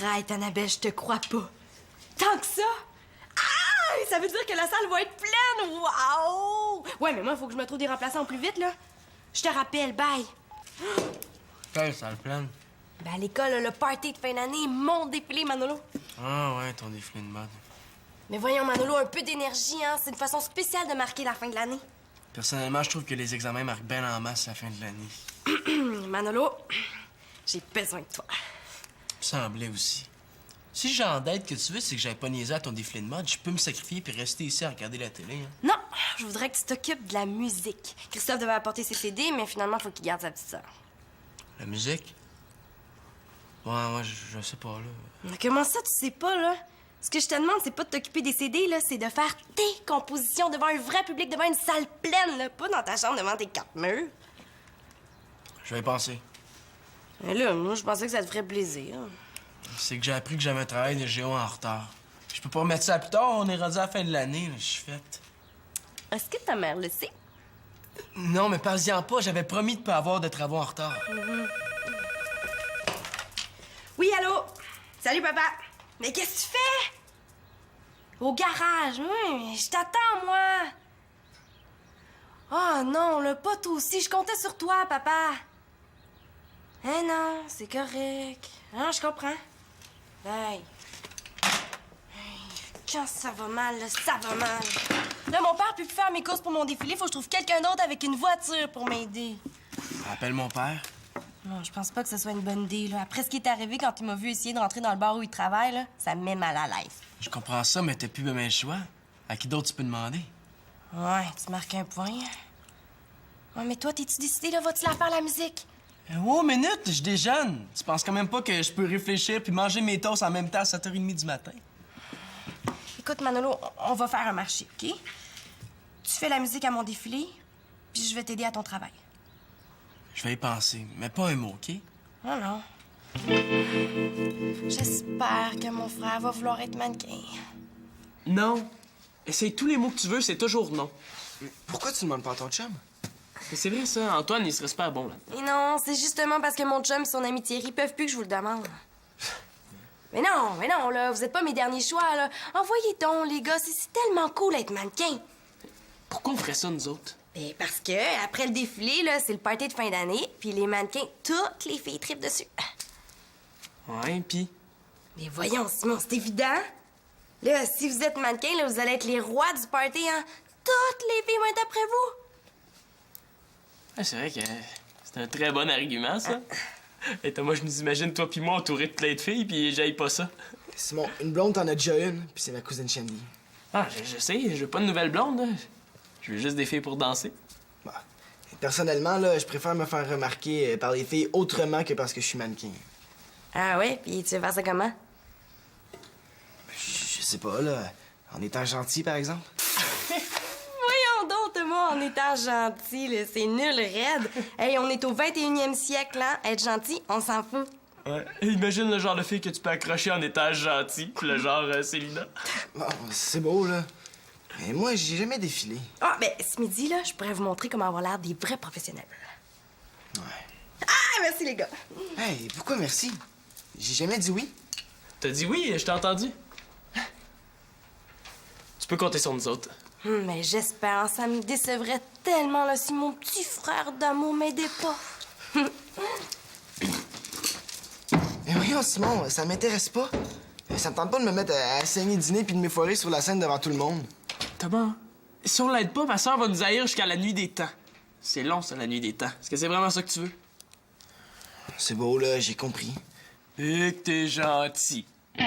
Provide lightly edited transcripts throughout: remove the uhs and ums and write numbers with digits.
Arrête, Annabelle, je te crois pas. Tant que ça? Ah! Ça veut dire que la salle va être pleine! Wow! Ouais, mais moi, il faut que je me trouve des remplaçants au plus vite, là. Je te rappelle, bye. Quelle salle pleine? Ben, à l'école, là, le party de fin d'année, mon défilé, Manolo. Ah ouais, ton défilé de mode. Mais voyons, Manolo, un peu d'énergie, hein. C'est une façon spéciale de marquer la fin de l'année. Personnellement, je trouve que les examens marquent bien en masse la fin de l'année. Manolo, j'ai besoin de toi. Il me semblait aussi. Si j'ai en dette que tu veux, c'est que j'aille pas niaiser à ton défilé de mode, je peux me sacrifier puis rester ici à regarder la télé. Hein. Non, je voudrais que tu t'occupes de la musique. Christophe devait apporter ses CD, mais finalement, faut qu'il garde sa petite sœur. La musique? Ouais, je sais pas, là. Mais comment ça, tu sais pas, là? Ce que je te demande, c'est pas de t'occuper des CD, là, c'est de faire tes compositions devant un vrai public, devant une salle pleine, là, pas dans ta chambre devant tes 4 murs. Je vais y penser. Mais là, moi, je pensais que ça te ferait plaisir. C'est que j'ai appris que j'avais un travail de géo en retard. Je peux pas remettre ça plus tard, on est rendu à la fin de l'année, là, je suis faite. Est-ce que ta mère le sait? Non, mais parle-y-en pas, j'avais promis de pas avoir de travaux en retard. Oui, allô? Salut, papa. Mais qu'est-ce que tu fais? Au garage, oui, je t'attends, moi. Oh non, le pote aussi, je comptais sur toi, papa. Eh non, c'est correct. Ah, je comprends. Hey. Quand ça va mal, là, ça va mal. Là, mon père peut plus faire mes courses pour mon défilé. Faut que je trouve quelqu'un d'autre avec une voiture pour m'aider. Appelle mon père. Non, je pense pas que ce soit une bonne idée, là. Après ce qui est arrivé quand il m'a vu essayer de rentrer dans le bar où il travaille, là, ça me met mal à l'aise. Je comprends ça, mais t'as plus bien le choix. À qui d'autre tu peux demander? Ouais, tu marques un point. Ouais, mais toi, t'es-tu décidé, là? Vas-tu la faire, la musique? Oh, minute, je déjeune. Tu penses quand même pas que je peux réfléchir puis manger mes toasts en même temps à 7h30 du matin? Écoute, Manolo, on va faire un marché, OK? Tu fais la musique à mon défilé, puis je vais t'aider à ton travail. Je vais y penser, mais pas un mot, OK? Oh non. J'espère que mon frère va vouloir être mannequin. Non. Essaye tous les mots que tu veux, c'est toujours non. Pourquoi tu demandes pas à ton chum? Mais c'est vrai, ça. Antoine, il serait super bon, là. Et non, c'est justement parce que mon chum et son ami Thierry peuvent plus que je vous le demande. Mais non, là, vous êtes pas mes derniers choix, là. Envoyez donc, les gars, c'est tellement cool d'être mannequin. Pourquoi on ferait ça, nous autres? Ben, parce que, après le défilé, là, c'est le party de fin d'année, puis les mannequins, toutes les filles trippent dessus. Ouais, pis... Mais voyons, Simon, c'est évident. Là, si vous êtes mannequin, là, vous allez être les rois du party, hein. Toutes les filles vont être après vous. Ah, c'est vrai que c'est un très bon argument, ça. Et moi, je nous imagine, toi pis moi, entourés de plein de filles, puis j'aille pas ça. Simon, une blonde, t'en as déjà une, puis c'est ma cousine Shandy. Ah, je sais, je veux pas de nouvelle blonde, là. Je veux juste des filles pour danser. Bah, personnellement, là, je préfère me faire remarquer par les filles autrement que parce que je suis mannequin. Ah ouais, puis tu veux faire ça comment? Je sais pas, là, en étant gentil, par exemple. Voyons donc, Thomas, en étant gentil, là, c'est nul, raide. Hey, on est au 21e siècle, hein. Être gentil, on s'en fout. Ouais. Imagine le genre de fille que tu peux accrocher en étant gentil, le genre Célina. Bon, c'est beau, là. Mais moi, j'ai jamais défilé. Ah, ben, ce midi, là, je pourrais vous montrer comment avoir l'air des vrais professionnels. Ouais. Ah, merci, les gars. Hey, pourquoi merci? J'ai jamais dit oui. T'as dit oui, je t'ai entendu. Tu peux compter sur nous autres. Mais j'espère, ça me décevrait tellement, là, si mon petit frère d'amour m'aidait pas. Mais voyons, Simon, ça m'intéresse pas. Ça me tente pas de me mettre à saigner dîner puis de m'effoirer sur la scène devant tout le monde. Thomas, si on l'aide pas, ma soeur va nous haïr jusqu'à la nuit des temps. C'est long, ça, la nuit des temps. Est-ce que c'est vraiment ça que tu veux? C'est beau, là, j'ai compris. Et que t'es gentil. Oh,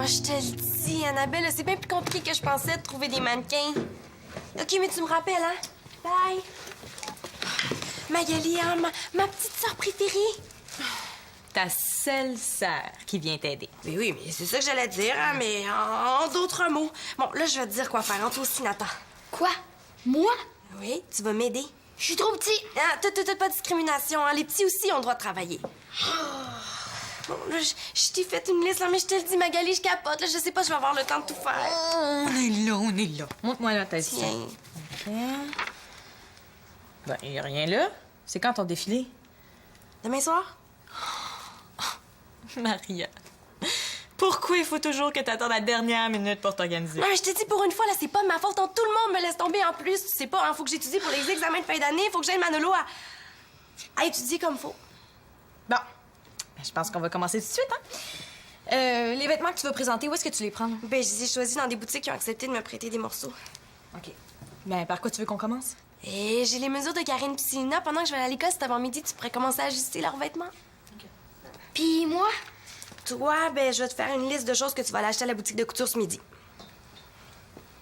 je te le dis, Annabelle, c'est bien plus compliqué que je pensais de trouver des mannequins. OK, mais tu me rappelles, hein? Bye. Magali, hein, ma petite sœur préférée. Ta seule sœur qui vient t'aider. Mais oui, mais c'est ça que j'allais dire, hein, mais en d'autres mots. Bon, là, je vais te dire quoi faire. Entre aussi, Nathan. Quoi? Moi? Oui, tu vas m'aider. Je suis trop petit. Ah, pas de discrimination, hein. Les petits aussi ont le droit de travailler. Bon, là, je t'ai fait une liste, là, mais je te le dis, Magali, je capote. Là, je sais pas, je vais avoir le temps de tout faire. On est là. Montre-moi là ta liste. Tiens. Ben, y a rien là. C'est quand ton défilé? Demain soir? Maria, pourquoi il faut toujours que t'attendes la dernière minute pour t'organiser? Non, mais je t'ai dit pour une fois, là, c'est pas de ma faute. Tout le monde me laisse tomber en plus. Tu sais pas, hein, faut que j'étudie pour les examens de fin d'année. Faut que j'aille Manolo à étudier comme faut. Bon, ben, je pense qu'on va commencer tout de suite, hein? Les vêtements que tu vas présenter, où est-ce que tu les prends? Ben, je les ai choisis dans des boutiques qui ont accepté de me prêter des morceaux. OK. Ben, par quoi tu veux qu'on commence? Et j'ai les mesures de Karine et Célina. Pendant que je vais aller à l'école cet avant-midi, tu pourrais commencer à ajuster leurs vêtements. Puis moi? Toi, ben, je vais te faire une liste de choses que tu vas aller acheter à la boutique de couture ce midi.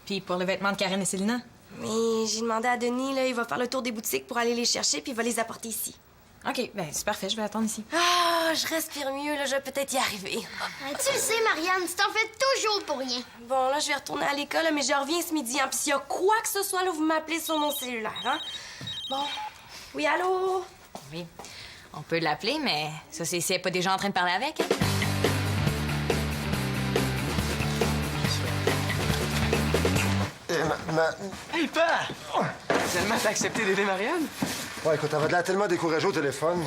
Puis pour les vêtements de Karine et Célina? Mais j'ai demandé à Denis, là, il va faire le tour des boutiques pour aller les chercher, puis il va les apporter ici. OK, ben c'est parfait, je vais attendre ici. Ah, je respire mieux, là, je vais peut-être y arriver. Tu le sais, Marianne, tu t'en fais toujours pour rien. Bon, là, je vais retourner à l'école, là, mais je reviens ce midi, hein, puis s'il y a quoi que ce soit, là, vous m'appelez sur mon cellulaire, hein? Bon. Oui, allô? Oui. On peut l'appeler, mais ça, c'est s'il n'y a pas des gens en train de parler avec, hein? Hey, Pa! Finalement, t'as accepté d'aider Marianne? Ouais, écoute, elle va de l'air tellement découragée au téléphone.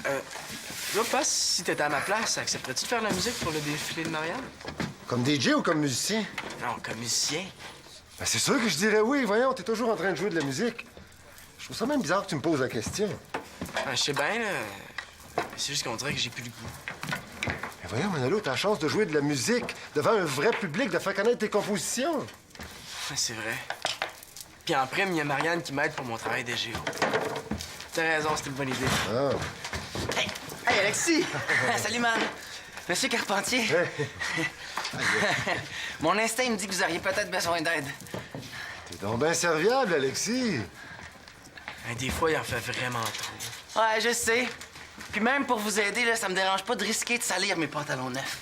Là, pas si t'étais à ma place, accepterais-tu de faire de la musique pour le défilé de Marianne? Comme DJ ou comme musicien? Non, comme musicien. Ben, c'est sûr que je dirais oui. Voyons, t'es toujours en train de jouer de la musique. Je trouve ça même bizarre que tu me poses la question. Je sais bien, là. C'est juste qu'on dirait que j'ai plus le goût. Mais voyons, Manolo, t'as la chance de jouer de la musique devant un vrai public, de faire connaître tes compositions. Ouais, c'est vrai. Puis en prime, il y a Marianne qui m'aide pour mon travail de géo. T'as raison, c'était une bonne idée. Ah. Hey, Alexis! Salut, man! Monsieur Carpentier. Mon instinct me dit que vous auriez peut-être besoin d'aide. T'es donc bien serviable, Alexis. Des fois, il en fait vraiment trop. Ouais, je sais. Puis même pour vous aider, là, ça me dérange pas de risquer de salir mes pantalons neufs.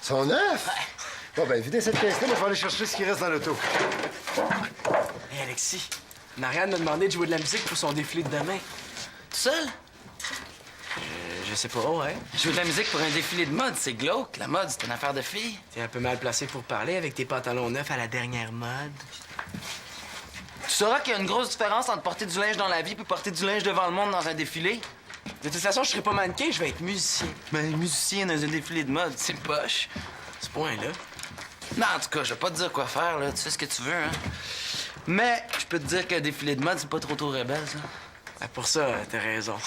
Son neuf? Bon, ben, videz cette caisse-là, mais je vais aller chercher ce qui reste dans l'auto. Hey, Alexis, Marianne m'a demandé de jouer de la musique pour son défilé de demain. Tout seul? Je sais pas, ouais. Jouer de la musique pour un défilé de mode, c'est glauque. La mode, c'est une affaire de filles. T'es un peu mal placé pour parler avec tes pantalons neufs à la dernière mode. Tu sauras qu'il y a une grosse différence entre porter du linge dans la vie et porter du linge devant le monde dans un défilé. De toute façon, je serai pas mannequin, je vais être musicien. Mais musicien dans un défilé de mode, c'est poche. Ce point-là. Non, en tout cas, je vais pas te dire quoi faire, là. Tu sais ce que tu veux, hein. Mais je peux te dire qu'un défilé de mode, c'est pas trop rebelle, ça. Ah, pour ça, t'as raison.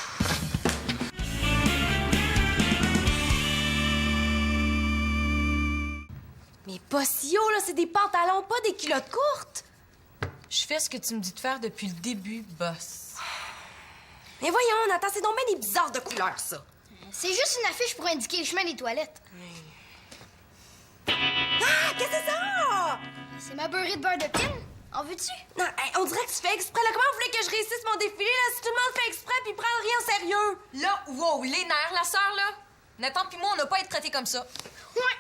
Mais pas si haut, là, c'est des pantalons, pas des culottes courtes. Je fais ce que tu me dis de faire depuis le début, boss. Mais voyons, Nathan, c'est donc bien des bizarres de couleurs, ça. C'est juste une affiche pour indiquer le chemin des toilettes. Ah, qu'est-ce que c'est ça? C'est ma beurrée de beurre de pin. En veux-tu? Non, hey, on dirait que tu fais exprès, là. Comment vous voulez que je réussisse mon défilé, là, si tout le monde fait exprès puis prend rien au sérieux? Là, wow, les nerfs, la sœur, là. Nathan puis moi, on n'a pas à être traités comme ça. Ouais.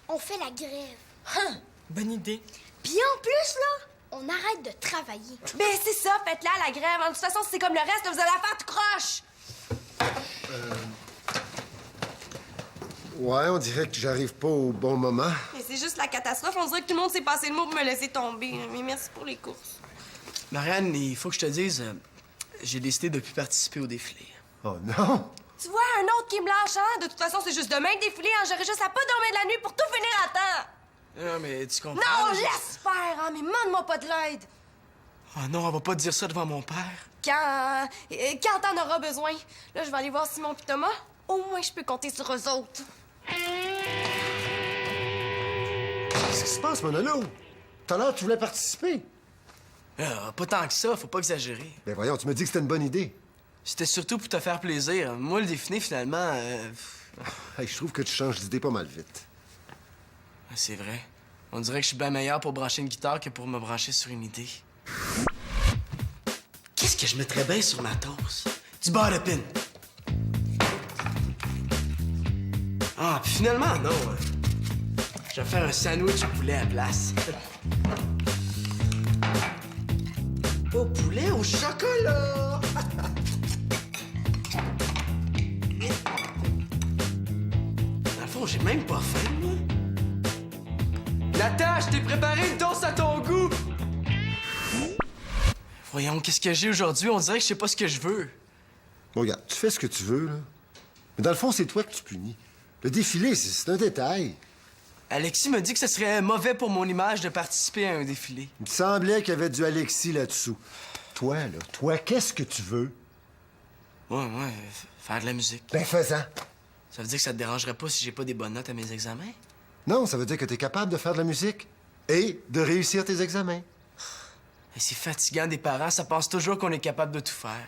On fait la grève. Hein? Bonne idée. Puis en plus, là, on arrête de travailler. Ben, c'est ça, faites-la, la grève. De toute façon, c'est comme le reste, là, vous allez la faire tout croche. Ouais, on dirait que j'arrive pas au bon moment. Mais c'est juste la catastrophe. On dirait que tout le monde s'est passé le mot pour me laisser tomber. Mais merci pour les courses. Marianne, il faut que je te dise, j'ai décidé de plus participer au défilé. Oh non! Tu vois, un autre qui me lâche, hein? De toute façon, c'est juste demain le défilé, hein? J'aurais juste à pas dormir de la nuit pour tout finir à temps. Non, mais tu comprends? Non, là, laisse faire, hein? Mais demande-moi pas de l'aide. Oh non, on va pas te dire ça devant mon père. Quand t'en auras besoin. Là, je vais aller voir Simon et Thomas. Au moins, je peux compter sur eux autres. Qu'est-ce qui se passe, Manolo? Tout à l'heure, tu voulais participer. Pas tant que ça, faut pas exagérer. Ben voyons, tu me dis que c'était une bonne idée. C'était surtout pour te faire plaisir. Moi, le défilé, finalement... Hey, je trouve que tu changes d'idée pas mal vite. C'est vrai. On dirait que je suis bien meilleur pour brancher une guitare que pour me brancher sur une idée. Qu'est-ce que je mettrais bien sur ma toast? Du beurre de pin. Ah, puis finalement, non. Je vais faire un sandwich au poulet à la place. Au poulet au chocolat! Dans le fond, j'ai même pas faim, moi. Nathan, je t'ai préparé une toast à ton goût! Voyons, qu'est-ce que j'ai aujourd'hui? On dirait que je sais pas ce que je veux. Bon, regarde, tu fais ce que tu veux, là. Mais dans le fond, c'est toi que tu punis. Le défilé, c'est un détail. Alexis m'a dit que ce serait mauvais pour mon image de participer à un défilé. Il me semblait qu'il y avait du Alexis là-dessous. Toi, qu'est-ce que tu veux? Ouais, faire de la musique. Ben, fais-en. Ça veut dire que ça te dérangerait pas si j'ai pas des bonnes notes à mes examens? Non, ça veut dire que t'es capable de faire de la musique et de réussir tes examens. Et c'est fatigant des parents, ça pense toujours qu'on est capable de tout faire.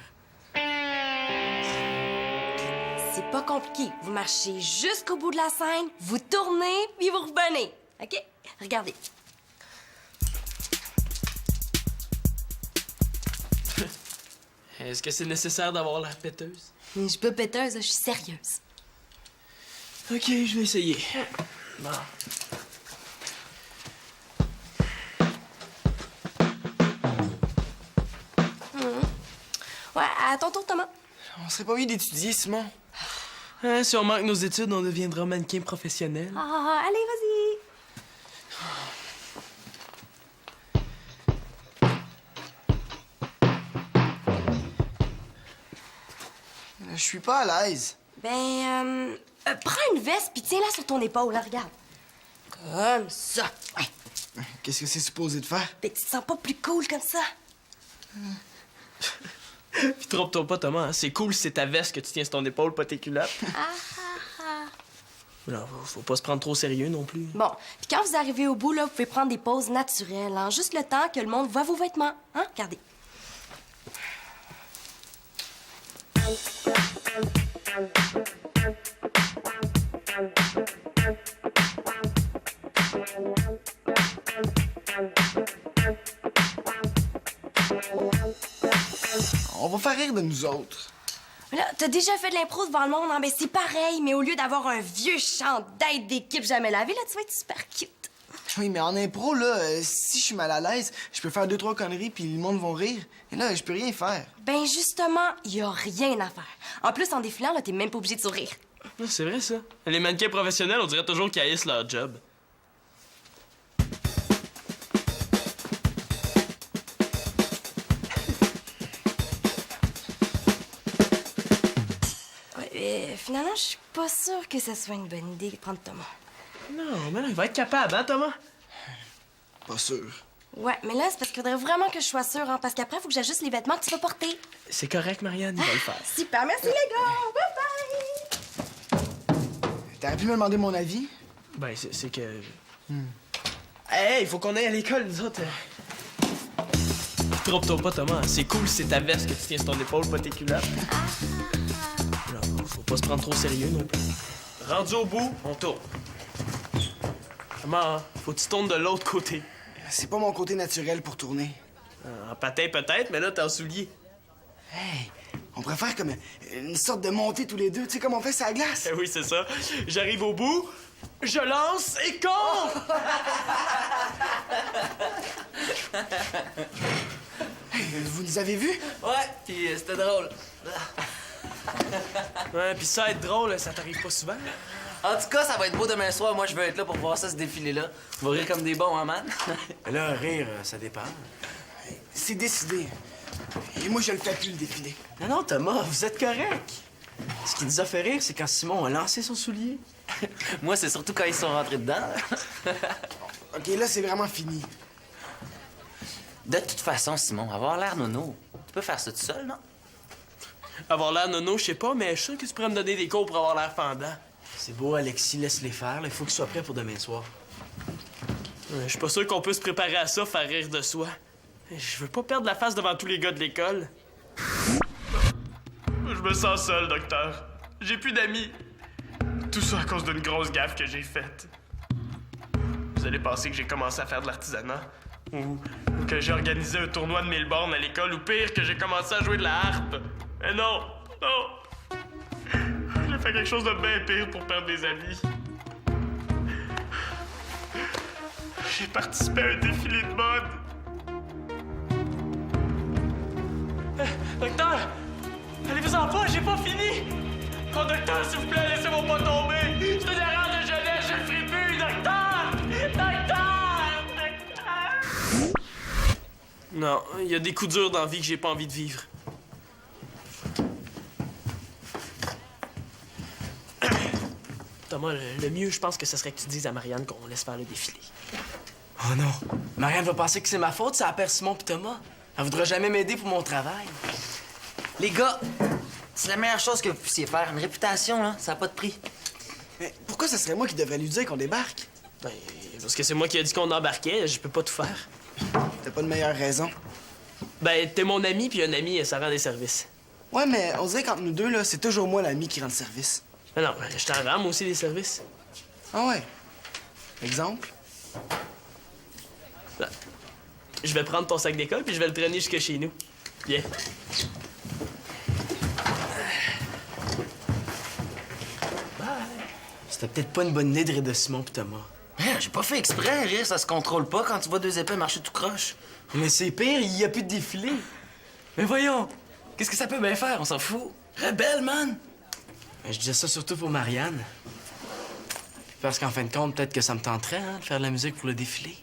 C'est pas compliqué. Vous marchez jusqu'au bout de la scène, vous tournez, puis vous revenez. OK? Regardez. Est-ce que c'est nécessaire d'avoir l'air péteuse? Je suis pas péteuse, je suis sérieuse. OK, je vais essayer. Bon. Ouais, à ton tour, Thomas. On serait pas mieux d'étudier, Simon? Hein, si on manque nos études, on deviendra mannequin professionnel. Allez, vas-y. Je suis pas à l'aise. Prends une veste puis tiens-la sur ton épaule, là, regarde. Comme ça. Ouais. Qu'est-ce que c'est supposé de faire? Ben, tu te sens pas plus cool comme ça? Puis trompe-toi pas, Thomas, hein? C'est cool si c'est ta veste que tu tiens sur ton épaule, pas tes culottes. Non, faut pas se prendre trop au sérieux non plus. Bon, puis quand vous arrivez au bout, là, vous pouvez prendre des pauses naturelles, hein, juste le temps que le monde voit vos vêtements. Hein? Regardez. On va faire rire de nous autres. Là, t'as déjà fait de l'impro devant le monde, hein? Ben, c'est pareil, mais au lieu d'avoir un vieux chandail d'équipe jamais lavé, là, tu vas être super cute. Oui, mais en impro, là, si je suis mal à l'aise, je peux faire 2-3 conneries puis le monde va rire. Et là, je peux rien faire. Ben, justement, y a rien à faire. En plus, en défilant, là, t'es même pas obligé de sourire. Ah, c'est vrai, ça. Les mannequins professionnels, on dirait toujours qu'ils haïssent leur job. Finalement, je suis pas sûre que ce soit une bonne idée de prendre Thomas. Non, mais là, il va être capable, hein, Thomas? Pas sûr. Ouais, mais là, c'est parce qu'il faudrait vraiment que je sois sûre, hein, parce qu'après, il faut que j'ajuste les vêtements que tu vas porter. C'est correct, Marianne, il va le faire. Super, merci les gars! Bye-bye! T'aurais pu me demander mon avis? Ben, c'est que... Hey, il faut qu'on aille à l'école, nous autres. Trompe-toi pas, Thomas. C'est cool si c'est ta veste que tu tiens sur ton épaule, pas tes culottes. Non, faut pas se prendre trop au sérieux non plus. Rendu au bout, on tourne. Comment, hein? Faut que tu tournes de l'autre côté. C'est pas mon côté naturel pour tourner. En patin peut-être, mais là, t'es en soulier. Hey, on pourrait faire comme une sorte de montée tous les deux, tu sais comme on fait sur la glace. Eh oui, c'est ça. J'arrive au bout, je lance et compte! Hey, vous les avez vus? Ouais, pis c'était drôle. Ouais, pis ça, être drôle, ça t'arrive pas souvent. En tout cas, ça va être beau demain soir. Moi, je veux être là pour voir ça, ce défilé-là. On va rire comme des bons, hein, man? Là, rire, ça dépend. C'est décidé. Et moi, je le fais plus, le défilé. Non, Thomas, vous êtes correct. Ce qui nous a fait rire, c'est quand Simon a lancé son soulier. Moi, c'est surtout quand ils sont rentrés dedans. OK, là, c'est vraiment fini. De toute façon, Simon, avoir l'air nono, tu peux faire ça tout seul, non? Avoir l'air nono, je sais pas, mais je suis sûr que tu pourrais me donner des cours pour avoir l'air fendant. C'est beau, Alexis, laisse-les faire. Il faut qu'ils soient prêts pour demain soir. Je suis pas sûr qu'on peut se préparer à ça, faire rire de soi. Je veux pas perdre la face devant tous les gars de l'école. Je me sens seul, docteur. J'ai plus d'amis. Tout ça à cause d'une grosse gaffe que j'ai faite. Vous allez penser que j'ai commencé à faire de l'artisanat. Ou que j'ai organisé un tournoi de 1000 bornes à l'école, ou pire, que j'ai commencé à jouer de la harpe. Mais non, non. J'ai fait quelque chose de bien pire pour perdre des amis. J'ai participé à un défilé de mode. Docteur! Allez-vous-en pas, j'ai pas fini! Oh, docteur, s'il vous plaît, laissez-moi pas tomber! C'est une erreur de jeunesse, je le ferai plus, docteur! Docteur! Docteur! Non, il y a des coups durs dans la vie que j'ai pas envie de vivre. Thomas, le mieux, je pense que ce serait que tu dises à Marianne qu'on laisse faire le défilé. Oh non. Marianne va penser que c'est ma faute, ça perd Simon pis Thomas. Elle voudra jamais m'aider pour mon travail. Les gars, c'est la meilleure chose que vous puissiez faire. Une réputation, là, ça n'a pas de prix. Mais pourquoi ça serait moi qui devrais lui dire qu'on débarque? Ben, parce que c'est moi qui ai dit qu'on embarquait, je peux pas tout faire. T'as pas de meilleure raison. Ben, t'es mon ami, puis un ami, ça rend des services. Ouais, mais on dirait qu'entre nous deux, là, c'est toujours moi l'ami qui rend le service. Mais non, je t'en rends, moi aussi, des services. Ah ouais? Exemple? Ben, je vais prendre ton sac d'école, puis je vais le traîner jusque chez nous. Viens. C'était peut-être pas une bonne idée de rire de Simon pis Thomas. J'ai pas fait exprès, rire, ça se contrôle pas quand tu vois deux épais marcher tout croche. Mais c'est pire, il y a plus de défilé. Mais voyons, qu'est-ce que ça peut bien faire? On s'en fout. Rebelle, man! Ben, je disais ça surtout pour Marianne. Parce qu'en fin de compte, peut-être que ça me tenterait, hein, de faire de la musique pour le défilé.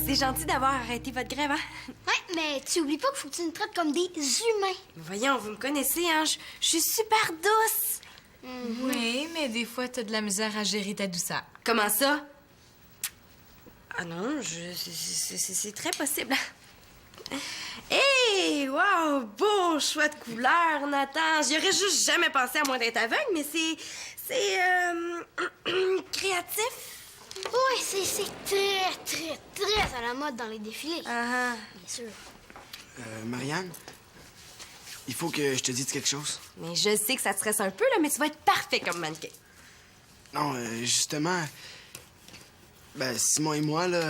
C'est gentil d'avoir arrêté votre grève, hein? Ouais, mais tu oublies pas qu'il faut que tu nous traites comme des humains. Voyons, vous me connaissez, hein? Je suis super douce. Oui, mais des fois, t'as de la misère à gérer ta douceur. Comment ça? Ah non, c'est très possible. Hé! Wow! Beau choix de couleur, Nathan! J'y aurais juste jamais pensé à moins d'être aveugle, mais c'est créatif. Ouais, c'est très à la mode dans les défilés. Ah, Bien sûr. Marianne, il faut que je te dise quelque chose. mais je sais que ça te stresse un peu, là, mais tu vas être parfait comme mannequin. Non, justement, ben, Simon et moi, là,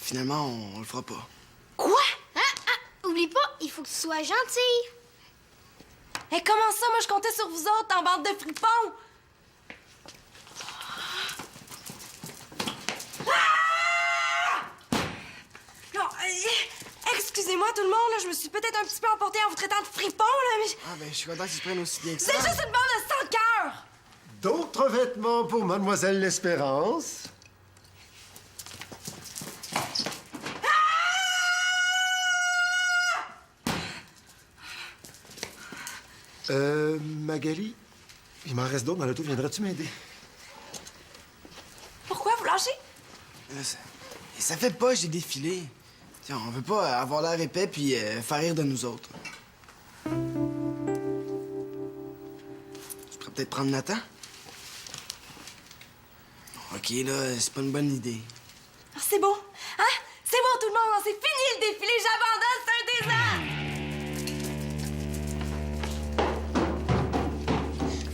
finalement, on le fera pas. Quoi? Oublie pas, il faut que tu sois gentil. Et comment ça? Moi, je comptais sur vous autres en bande de fripons! Non, excusez-moi tout le monde, là, je me suis peut-être un petit peu emportée en vous traitant de fripons, là, mais Ah, ben, je suis content qu'ils se prennent aussi bien que c'est ça. juste une bande de sans cœur! D'autres vêtements pour Mademoiselle l'Espérance? Magali, il m'en reste d'autres dans l'auto. Viendras-tu m'aider? Pourquoi vous lâchez? Ça fait pas, j'ai défilé. Tiens, on veut pas avoir l'air épais puis faire rire de nous autres. Tu pourrais peut-être prendre Nathan? OK, là, c'est pas une bonne idée. Ah, c'est bon, hein? C'est bon, tout le monde, c'est fini le défilé, j'abandonne, c'est un désastre!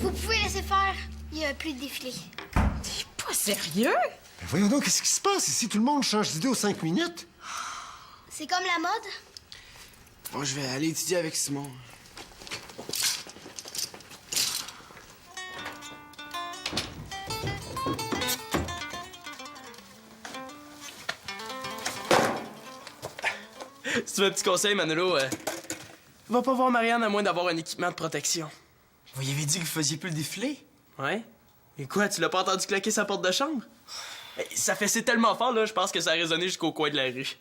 Vous pouvez laisser faire, il y a plus de défilé. T'es pas sérieux? Mais voyons donc, qu'est-ce qui se passe ici? Tout le monde change d'idée aux 5 minutes? C'est comme la mode. Bon, je vais aller étudier avec Simon. Si tu veux un petit conseil, Manolo, va pas voir Marianne à moins d'avoir un équipement de protection. Vous y avez dit que vous faisiez plus le défilé? Ouais? Et quoi, tu l'as pas entendu claquer sa porte de chambre? Ça fessait tellement fort, là, je pense que ça a résonné jusqu'au coin de la rue.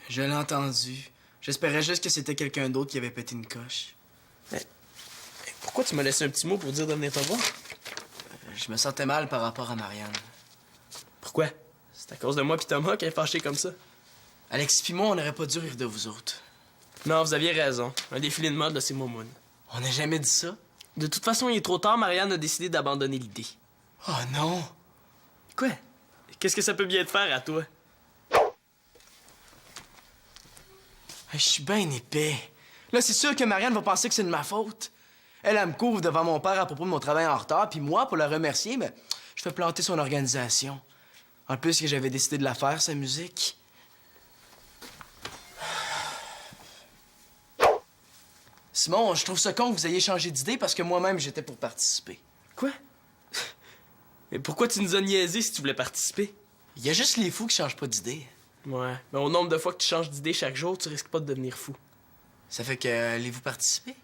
Je l'ai entendu. J'espérais juste que c'était quelqu'un d'autre qui avait pété une coche. Pourquoi tu m'as laissé un petit mot pour dire de venir te voir? Je me sentais mal par rapport à Marianne. Pourquoi? C'est à cause de moi pis Thomas qu'elle est fâchée comme ça. Alex pis moi, on n'aurait pas dû rire de vous autres. Non, vous aviez raison. Un défilé de mode, là, c'est moumoune. On n'a jamais dit ça. De toute façon, il est trop tard, Marianne a décidé d'abandonner l'idée. Oh non! Quoi? Qu'est-ce que ça peut bien te faire à toi? Je suis bien épais. Là, c'est sûr que Marianne va penser que c'est de ma faute. Elle me couvre devant mon père à propos de mon travail en retard, puis moi, pour la remercier, mais je fais planter son organisation. En plus que j'avais décidé de la faire, sa musique. Simon, je trouve ça con que vous ayez changé d'idée parce que moi-même, j'étais pour participer. Quoi? Mais pourquoi tu nous as niaisé si tu voulais participer? Il y a juste les fous qui changent pas d'idée. Ouais, mais au nombre de fois que tu changes d'idée chaque jour, tu risques pas de devenir fou. Ça fait que allez-vous participer?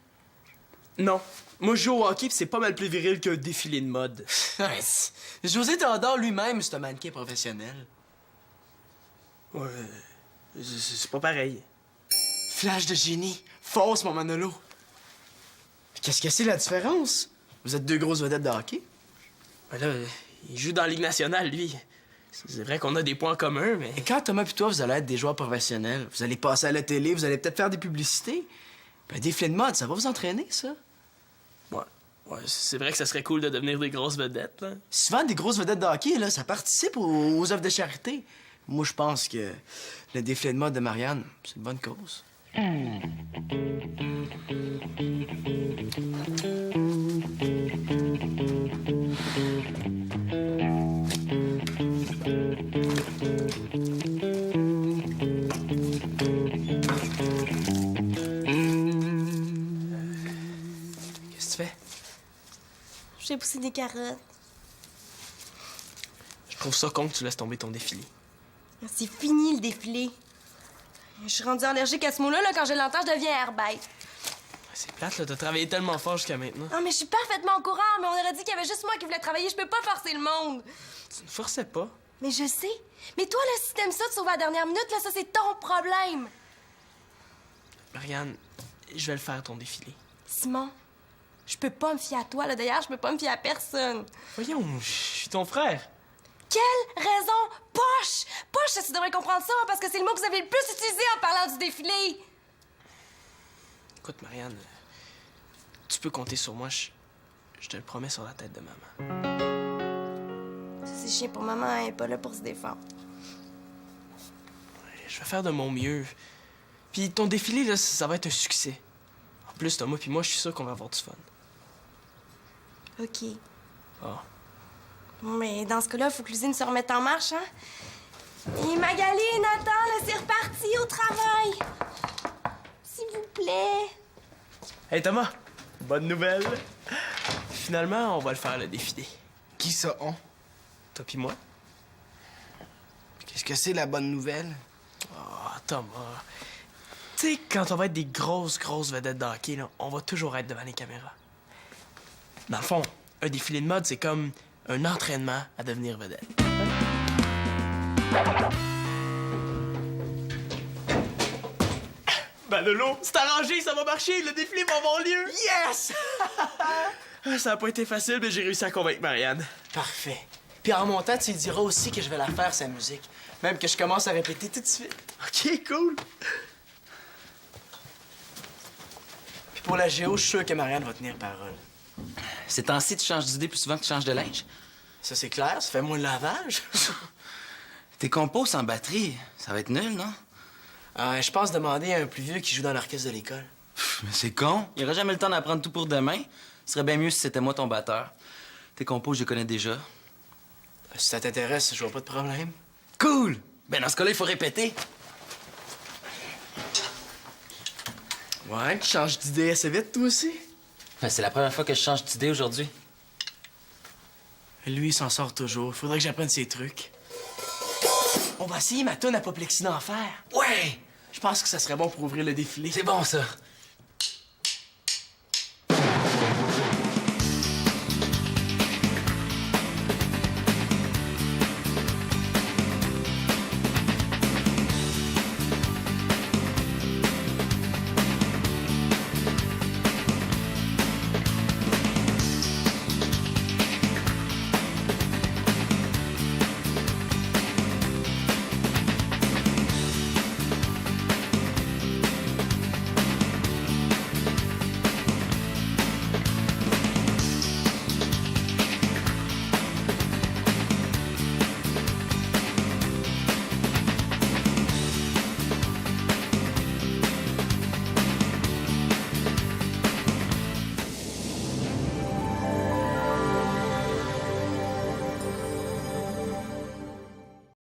Non. Moi, je joue au hockey pis c'est pas mal plus viril qu'un défilé de mode. José Théodore lui-même, c'est un mannequin professionnel. Ouais, c'est pas pareil. Flash de génie. Fausse, mon Manolo. Qu'est-ce que c'est la différence? Vous êtes deux grosses vedettes de hockey. Ben là, il joue dans la Ligue nationale, lui. C'est vrai qu'on a des points communs, mais... Et quand Thomas et toi, vous allez être des joueurs professionnels, vous allez passer à la télé, vous allez peut-être faire des publicités, ben défilé de mode, ça va vous entraîner, ça? Ouais, c'est vrai que ça serait cool de devenir des grosses vedettes, là. Souvent, des grosses vedettes de hockey, là, ça participe aux œuvres de charité. Moi, je pense que le défilé de mode de Marianne, c'est une bonne cause. Qu'est-ce que tu fais? J'ai poussé des carottes. Je trouve ça con que tu laisses tomber ton défilé. C'est fini le défilé. Je suis rendue allergique à ce mot-là, là, quand je l'entends, je deviens herbête. C'est plate, là, t'as travaillé tellement fort jusqu'à maintenant. Non, mais je suis parfaitement au courant, mais on aurait dit qu'il y avait juste moi qui voulais travailler. Je peux pas forcer le monde. Tu ne forçais pas. Mais je sais. Mais toi, là, si t'aimes ça de sauver à la dernière minute, là, ça, c'est ton problème. Marianne, je vais le faire, ton défilé. Simon, je peux pas me fier à toi, là. D'ailleurs, je peux pas me fier à personne. Voyons, je suis ton frère. Quelle raison? Poche! Poche, ça, tu devrais comprendre ça, hein, parce que c'est le mot que vous avez le plus utilisé en parlant du défilé. Écoute, Marianne, tu peux compter sur moi, je te le promets sur la tête de maman. Ça, c'est chiant pour maman, elle est pas là pour se défendre. Je vais faire de mon mieux. Puis ton défilé, là, ça va être un succès. En plus, Thomas puis moi, je suis sûr qu'on va avoir du fun. OK. Ah. Mais dans ce cas-là, faut que l'usine se remette en marche, hein? Et Magali et Nathan, là, c'est reparti au travail. S'il vous plaît. Hey, Thomas, bonne nouvelle. Finalement, on va le faire, le défilé. Qui ça, on? Toi puis moi. Qu'est-ce que c'est, la bonne nouvelle? Ah, Thomas. Tu sais, quand on va être des grosses vedettes de hockey, là, on va toujours être devant les caméras. Dans le fond, un défilé de mode, c'est comme un entraînement à devenir vedette. Ben Lolo, c'est arrangé, ça va marcher, le défilé va avoir lieu. Yes! Ça a pas été facile, mais j'ai réussi à convaincre Marianne. Parfait. Puis en montant, tu lui diras aussi que je vais la faire, sa musique. Même que je commence à répéter tout de suite. OK, cool. Puis pour la géo, je suis sûr que Marianne va tenir parole. Ces temps-ci, tu changes d'idée plus souvent que tu changes de linge. Ça, c'est clair, ça fait moins le lavage. Tes compos sans batterie, ça va être nul, non? Je pense demander à un plus vieux qui joue dans l'orchestre de l'école. Mais c'est con. Il aura jamais le temps d'apprendre tout pour demain. Ce serait bien mieux si c'était moi ton batteur. Tes compos, je les connais déjà. Si ça t'intéresse, je vois pas de problème. Cool! Ben dans ce cas-là, il faut répéter. Ouais, tu changes d'idée assez vite, toi aussi? Ben, c'est la première fois que je change d'idée aujourd'hui. Lui, il s'en sort toujours. Faudrait que j'apprenne ses trucs. On va essayer ma toune Apoplexie d'enfer. Ouais! Je pense que ça serait bon pour ouvrir le défilé. C'est bon, ça.